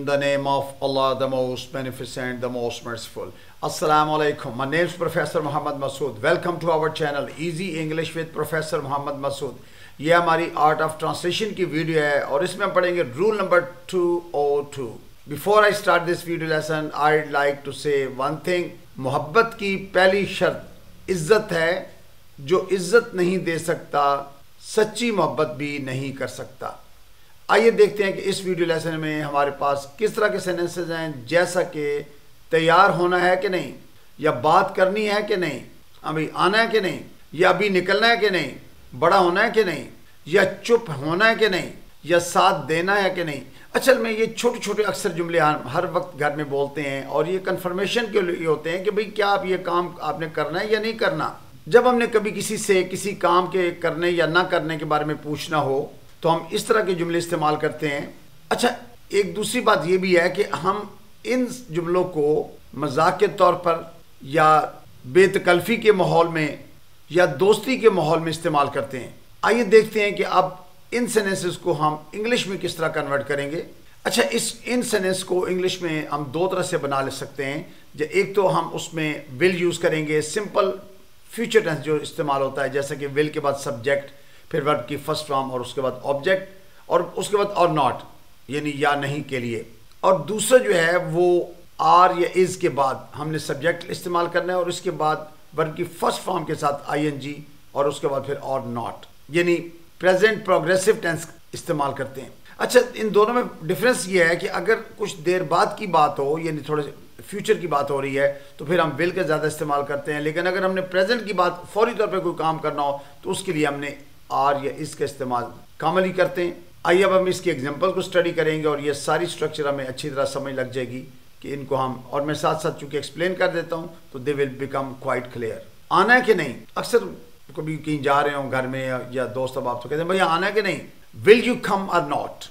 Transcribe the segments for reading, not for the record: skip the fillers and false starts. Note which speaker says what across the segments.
Speaker 1: the name of Allah, the most beneficent, the most merciful. Assalamu alaikum. My name is Professor Muhammad Masood. Welcome to our channel Easy English with Professor Muhammad Masood. ये हमारी art of translation की video है और इसमें हम पढ़ेंगे rule number 202. Before I start this video lesson, I'd like to say one thing. मोहब्बत की पहली शर्त इज्जत है. जो इज्जत नहीं दे सकता सच्ची मोहब्बत भी नहीं कर सकता. आइए देखते हैं कि इस वीडियो लेसन में हमारे पास किस तरह के सेंटेंसेस हैं, जैसा कि तैयार होना है कि नहीं, या बात करनी है कि नहीं, अभी आना है कि नहीं, या अभी निकलना है कि नहीं, बड़ा होना है कि नहीं, या चुप होना है कि नहीं, या साथ देना है कि नहीं. असल में ये छोटे छोटे अक्सर जुमले हर वक्त घर में बोलते हैं और ये कंफर्मेशन के लिए होते हैं कि भाई क्या आप ये काम आपने करना है या नहीं करना. जब हमने कभी किसी से किसी काम के करने या ना करने के बारे में पूछना हो तो हम इस तरह के जुमले इस्तेमाल करते हैं. अच्छा, एक दूसरी बात ये भी है कि हम इन जुमलों को मजाक के तौर पर या बेतकल्फ़ी के माहौल में या दोस्ती के माहौल में इस्तेमाल करते हैं. आइए देखते हैं कि अब इन सेंटेंसेस को हम इंग्लिश में किस तरह कन्वर्ट करेंगे. अच्छा, इन सेंटेंस को इंग्लिश में हम दो तरह से बना ले सकते हैं. एक तो हम उसमें विल यूज़ करेंगे, सिंपल फ्यूचर टेंस जो इस्तेमाल होता है, जैसे कि विल के बाद सब्जेक्ट, फिर वर्ब की फर्स्ट फॉर्म और उसके बाद ऑब्जेक्ट, और उसके बाद और नॉट यानी या नहीं के लिए. और दूसरा जो है वो आर या इज़ के बाद हमने सब्जेक्ट इस्तेमाल करना है और उसके बाद वर्ब की फर्स्ट फॉर्म के साथ आईएनजी और उसके बाद फिर और नॉट यानी प्रेजेंट प्रोग्रेसिव टेंस इस्तेमाल करते हैं. अच्छा, इन दोनों में डिफरेंस ये है कि अगर कुछ देर बाद की बात हो यानी थोड़े फ्यूचर की बात हो रही है तो फिर हम विल का ज़्यादा इस्तेमाल करते हैं, लेकिन अगर हमने प्रेजेंट की बात फौरी तौर पर कोई काम करना हो तो उसके लिए हमने आर या इसका इस्तेमाल कॉमनली करते हैं. आइए अब हम इसकी एग्जांपल को स्टडी करेंगे और ये सारी स्ट्रक्चर हमें अच्छी तरह समझ लग जाएगी कि इनको हम, और मैं साथ साथ चूँकि एक्सप्लेन कर देता हूँ तो they will become quite clear. आना है कि नहीं, अक्सर कभी कहीं जा रहे हो घर में या दोस्त अब आप तो कहते हैं भैया आना है कि नहीं. विल यू कम और नॉट,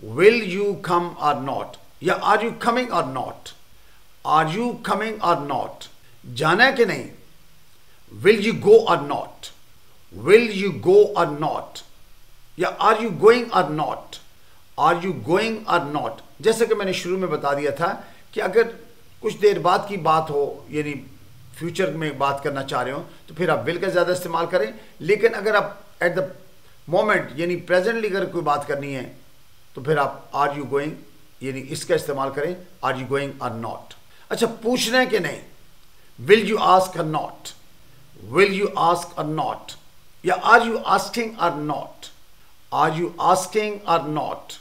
Speaker 1: विल यू कम और नॉट, या आर यू कमिंग और नॉट, आर यू कमिंग और नॉट. जाना है कि नहीं, विल यू गो और नॉट, विल यू गो और नॉट, या आर यू गोइंग और नॉट, आर यू गोइंग और नॉट. जैसे कि मैंने शुरू में बता दिया था कि अगर कुछ देर बाद की बात हो यानी फ्यूचर में बात करना चाह रहे हो तो फिर आप विल का ज़्यादा इस्तेमाल करें, लेकिन अगर आप एट द मोमेंट यानी प्रेजेंटली अगर कोई बात करनी है तो फिर आप आर यू गोइंग यानी इसका इस्तेमाल करें, आर यू गोइंग और नॉट. अच्छा, पूछना है कि नहीं, विल यू आस्क और नॉट, विल यू आस्क और नॉट, या आर यू आस्किंग और नॉट, आर यू आस्किंग और नॉट.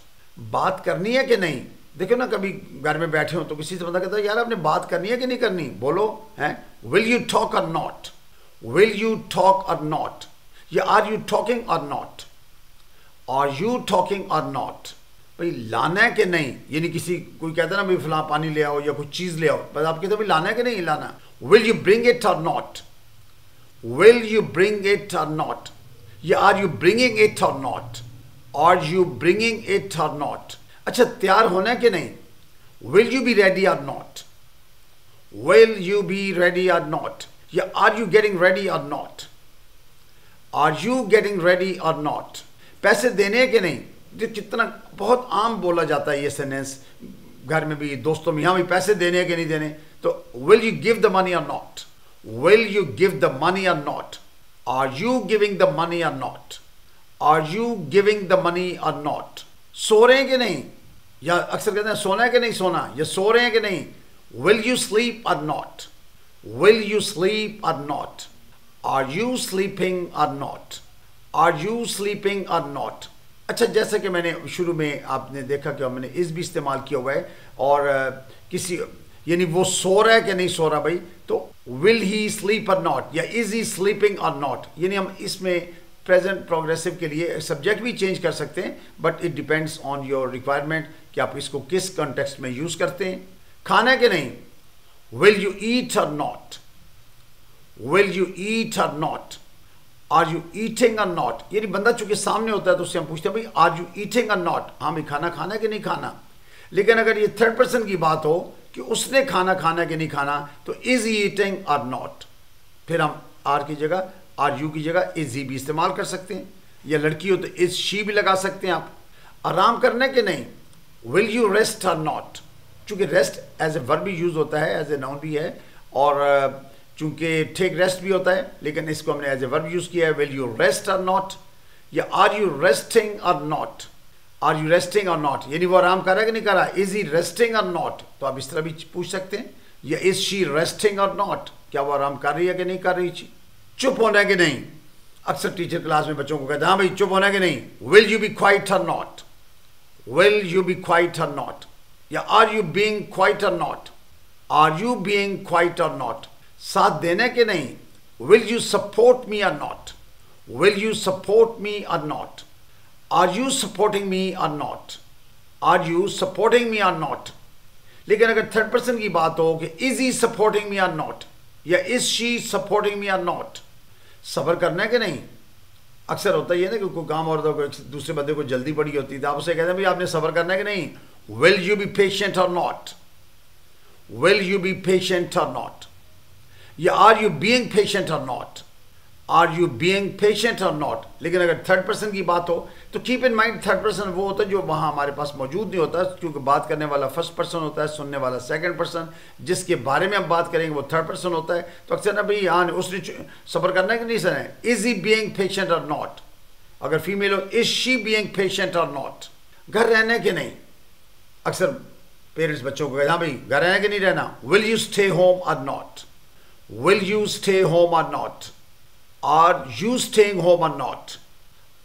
Speaker 1: बात करनी है कि नहीं. देखो ना, कभी घर में बैठे हो तो किसी से बंदा कहता है यार आपने बात करनी है कि नहीं करनी, बोलो हैं. विल यू टॉक और नॉट, विल यू टॉक और नॉट, या आर यू टॉकिंग और नॉट, आर यू टॉकिंग और नॉट. भाई लाना है कि नहीं, यानी किसी कोई कहता है ना भाई फलां पानी ले आओ या कुछ चीज़ ले आओ, बस आप कहते हो भाई लाना है कि नहीं लाना. Will you bring it or not, will you bring it or not, या are you bringing it or not, are you bringing it or not. अच्छा, तैयार होना है कि नहीं, will you be ready or not, will you be ready or not, या are you getting ready or not, are you getting ready or not. पैसे देने हैं कि नहीं, जो कितना बहुत आम बोला जाता है ये सेंटेंस घर में भी दोस्तों में, यहाँ भी पैसे देने हैं कि नहीं देने. तो will you give the money or not, will you give the money or not, are you giving the money or not, are you giving the money or not. सो रहे हैं कि नहीं, या अक्सर कहते हैं सोना है कि नहीं सोना, या सो रहे हैं कि नहीं. विल यू स्लीप और नॉट, विल यू स्लीप और नॉट, आर यू स्लीपिंग और नॉट, आर यू स्लीपिंग और नॉट. अच्छा, जैसे कि मैंने शुरू में आपने देखा कि मैंने इस भी इस्तेमाल किया हुआ है, और किसी यानी वो सो रहा है कि नहीं सो रहा भाई, तो विल ही स्लीप और नॉट, या इज ही स्लीपिंग और नॉट. यानी हम इसमें प्रेजेंट प्रोग्रेसिव के लिए सब्जेक्ट भी चेंज कर सकते हैं, but it depends on your requirement कि आप इसको किस कॉन्टेक्स्ट में यूज़ करते हैं. खाना है कि नहीं, विल यू ईट और नॉट, विल यू ईट और नॉट, आर यू ईटिंग और नॉट. यानी बंदा चूंकि सामने होता है तो उससे हम पूछते हैं भाई आर यू ईटिंग और नॉट, हाँ भाई खाना खाना है कि नहीं खाना. लेकिन अगर ये थर्ड पर्सन की बात हो कि उसने खाना खाना कि नहीं खाना तो इज ही ईटिंग और नॉट, फिर हम आर की जगह आर यू की जगह इज ही भी इस्तेमाल कर सकते हैं, या लड़की हो तो इज शी भी लगा सकते हैं आप. आराम करना है कि नहीं, विल यू रेस्ट और नॉट, चूंकि रेस्ट एज ए वर्ब भी यूज होता है, एज ए नाउन भी है, और चूंकि टेक रेस्ट भी होता है, लेकिन इसको हमने एज ए वर्ब यूज किया है। विल यू रेस्ट और नॉट, या आर यू रेस्टिंग और नॉट, आर यू रेस्टिंग और नॉट, यानी वो आराम कर रहा है कि नहीं कर रहा, इज ही रेस्टिंग और नॉट, तो आप इस तरह भी पूछ सकते हैं। या इज शी रेस्टिंग और नॉट, क्या वो आराम कर रही है कि नहीं कर रही, चुप होना है कि नहीं। अक्सर टीचर क्लास में बच्चों को कहते हैं हाँ भाई चुप होना है कि नहीं, will you be quiet or not, will you be quiet or not, या are you being quiet or not, are you being quiet or not, साथ देना कि नहीं, will you support me or not, will you support me or not, are you supporting me or not, are you supporting me or not. लेकिन अगर third person की बात हो कि is he supporting me or not, या is she supporting me or not, सब्र करना है कि नहीं। अक्सर होता ही है ना कि कोई काम और कोई दूसरे बंदे को जल्दी पड़ी होती है, तो आप उसे कहते हैं भाई आपने सब्र करना है कि नहीं, will you be patient or not, will you be patient or not, या are you being patient or not, are you being patient or not. लेकिन अगर थर्ड पर्सन की बात हो तो keep in mind third person वो होता है जो वहाँ हमारे पास मौजूद नहीं होता, क्योंकि बात करने वाला फर्स्ट पर्सन होता है, सुनने वाला सेकंड पर्सन, जिसके बारे में हम बात करेंगे वो थर्ड पर्सन होता है। तो अक्सर ना भाई हाँ उसने सब्र करना है कि नहीं sir, is he being patient or not, अगर फीमेल हो is she being patient or not, घर रहने के नहीं। अक्सर पेरेंट्स बच्चों को कहते हाँ भाई घर रहना कि नहीं रहना, will you stay home or not, will you stay home or not, are you staying home or not,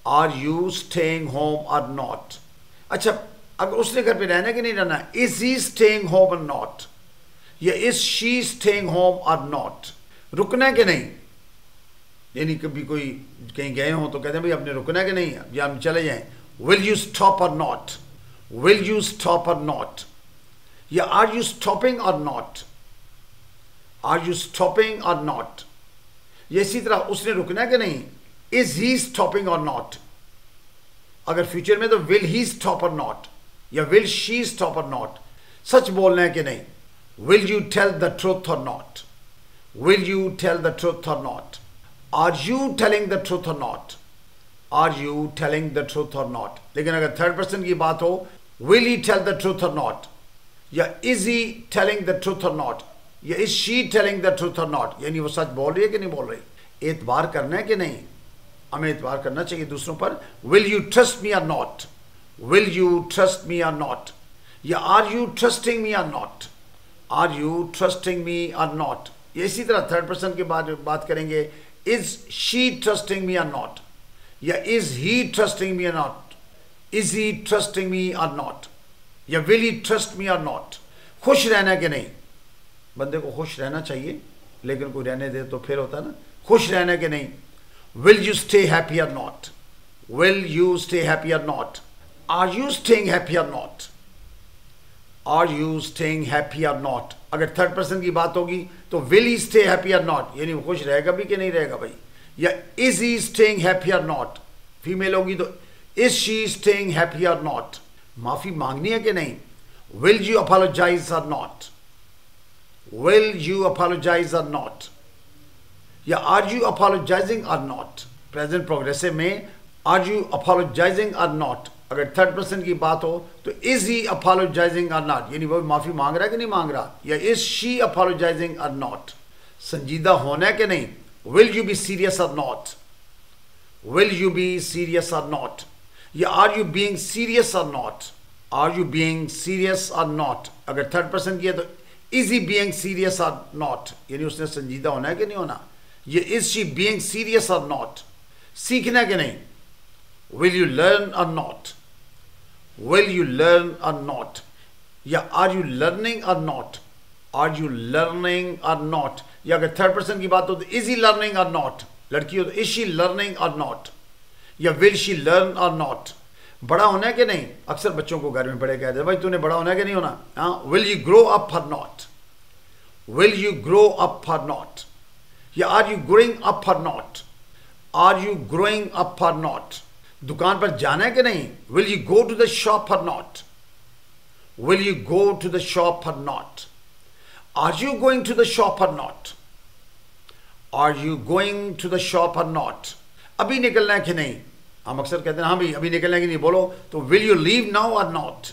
Speaker 1: are you staying home or not. अच्छा अगर उसने घर पे रहना कि नहीं रहना, is he staying home or not, या is she staying home or not, रुकना है कि नहीं, यानी कभी कोई कहीं गए हो तो कहते हैं भाई आपने रुकना है कि नहीं या हम चले जाएं, will you stop or not, will you stop or not, या are you stopping or not, are you stopping or not. ये इसी तरह उसने रुकना है कि नहीं, is he stopping or not, अगर फ्यूचर में तो will he stop or not, या will she stop or not, सच बोलना है कि नहीं, will you tell the truth or not, will you tell the truth or not, are you telling the truth or not, are you telling the truth or not. लेकिन अगर third person की बात हो, will he tell the truth or not, या is he telling the truth or not, या is she telling the truth or not, यानी वो सच बोल रही है कि नहीं बोल रही। एतबार करना है कि नहीं, हमें एतबार करना चाहिए दूसरों पर। Will you trust me or not, will you trust me or not, या are you trusting me or not, are you trusting me or not. ये इसी तरह थर्ड पर्सन के बाद बात करेंगे, is she trusting me or not, या is he trusting me or not, is he trusting me or not, या will he trust me or not. खुश रहना कि नहीं, बंदे को खुश रहना चाहिए, लेकिन कोई रहने दे तो फिर होता है ना, खुश रहना कि नहीं, will you stay happy or not, will you stay happy or not, are you staying happy or not, are you staying happy or not. अगर थर्ड पर्सन की बात होगी तो will he stay happy or not, यानी वो खुश रहेगा भी कि नहीं रहेगा भाई, या is he staying happy or not. Female होगी तो is she staying happy or not, माफी मांगनी है कि नहीं, विल यू अपोलोजाइज और not, will you apologize or not, या are you apologizing or not। Present progressive में are you apologizing or not, अगर थर्ड पर्सन की बात हो तो is he apologizing or not, यानी वो माफी मांग रहा है कि नहीं मांग रहा, या is she apologizing or not। संजीदा होना है कि नहीं, will you be serious or not, will you be serious or not, या are you being serious or not, are you being serious or not। अगर थर्ड पर्सन की है तो इज ही बीइंग सीरियस और नॉट, यानी उसने संजीदा होना है कि नहीं होना, ये इज शी बीइंग सीरियस और नॉट। सीखना कि नहीं, विल यू लर्न और नॉट, विल यू लर्न और नॉट, या आर यू लर्निंग और नॉट, आर यू लर्निंग और नॉट। या अगर थर्ड पर्सन की बात हो तो इज ही लर्निंग और नॉट, लड़की हो तो इज शी लर्निंग और नॉट, या विल शी लर्न और नॉट। बड़ा होना है कि नहीं, अक्सर बच्चों को घर में बड़े कहते हैं भाई तूने बड़ा होना है कि नहीं होना, हाँ, will you grow up or not, will you grow up or not, या are you growing up or not, are you growing up or not. दुकान पर जाना है कि नहीं, will you go to the shop or not, will you go to the shop or not, are you going to the shop or not, are you going to the shop or not. अभी निकलना है कि नहीं, हम अक्सर कहते हैं हाँ भाई अभी निकलना है कि नहीं, बोलो तो विल यू लीव नाउ और not,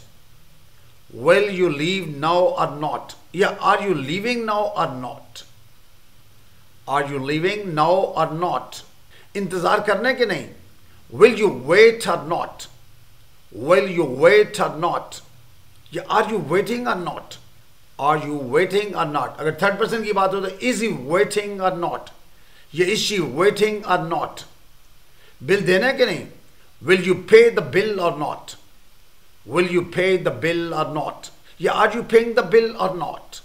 Speaker 1: will you leave now or not, या are you leaving now or not, are you leaving now or not, इंतजार करने के नहीं, will you wait or not, will you wait or not, या are you waiting or not, are you waiting or not. अगर third person की बात हो तो is he waiting or not, या is she waiting or not. Bill देना कि नहीं, will you pay the bill or not, will you pay the bill or not, या are you paying the bill or not,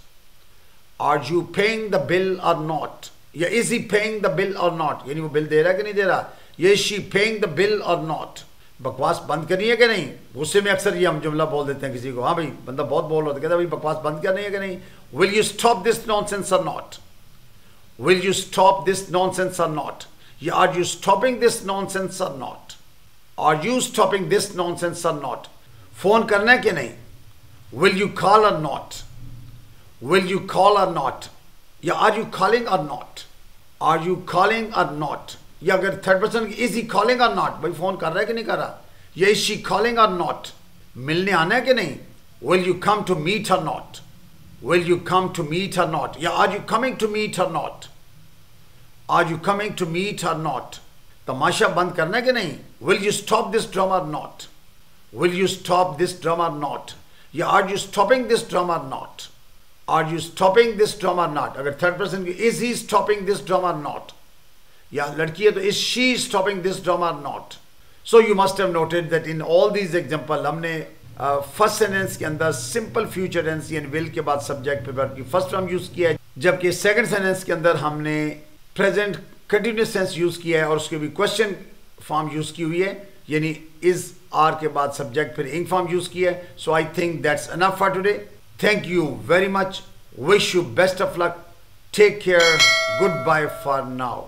Speaker 1: are you paying the bill or not, या is he paying the bill or not, यानी वो bill दे रहा है कि नहीं दे रहा, या is she paying the bill or not. बकवास बंद करनी है कि नहीं. गुस्से में अक्सर ये हम जुमला बोल देते हैं किसी को, हाँ भाई बंदा बहुत बोल रहा था, कहता भाई बकवास बंद करनी है कि नहीं. Will you stop this nonsense or not, will you stop this nonsense or not, या are you stopping this nonsense or not, are you stopping this nonsense or not. Phone करना है कि नहीं, will you call or not, will you call or not, या are you calling or not, are you calling or not. या अगर third person is he calling or not, भाई phone कर रहा है कि नहीं कर रहा, या is she calling or not, मिलने आना है कि नहीं, will you come to meet or not, will you come to meet or not, या are you coming to meet or not, are you coming to meet or not. तमाशा बंद करना है कि नहीं, will you stop this drama or not, will you stop this drama or not, या are you stopping this drama or not, are you stopping this drama or not. अगर third person की is he stopping this drama or not, या लड़की है तो is she stopping this drama or not. So you must have noted that in all these example हमने first sentence के अंदर simple future tense यानी will के बाद सब्जेक्ट प्रिपेयर की फर्स्ट फॉर्म यूज किया है, जबकि सेकंड सेंटेंस के अंदर हमने प्रेजेंट कंटिन्यूअस टेंस यूज किया है और उसके भी क्वेश्चन फॉर्म यूज की हुई है, यानी इज आर के बाद सब्जेक्ट फिर इंग फॉर्म यूज किया है. So I think that's enough for today. Thank you very much, wish you best of luck, take care, good bye for now.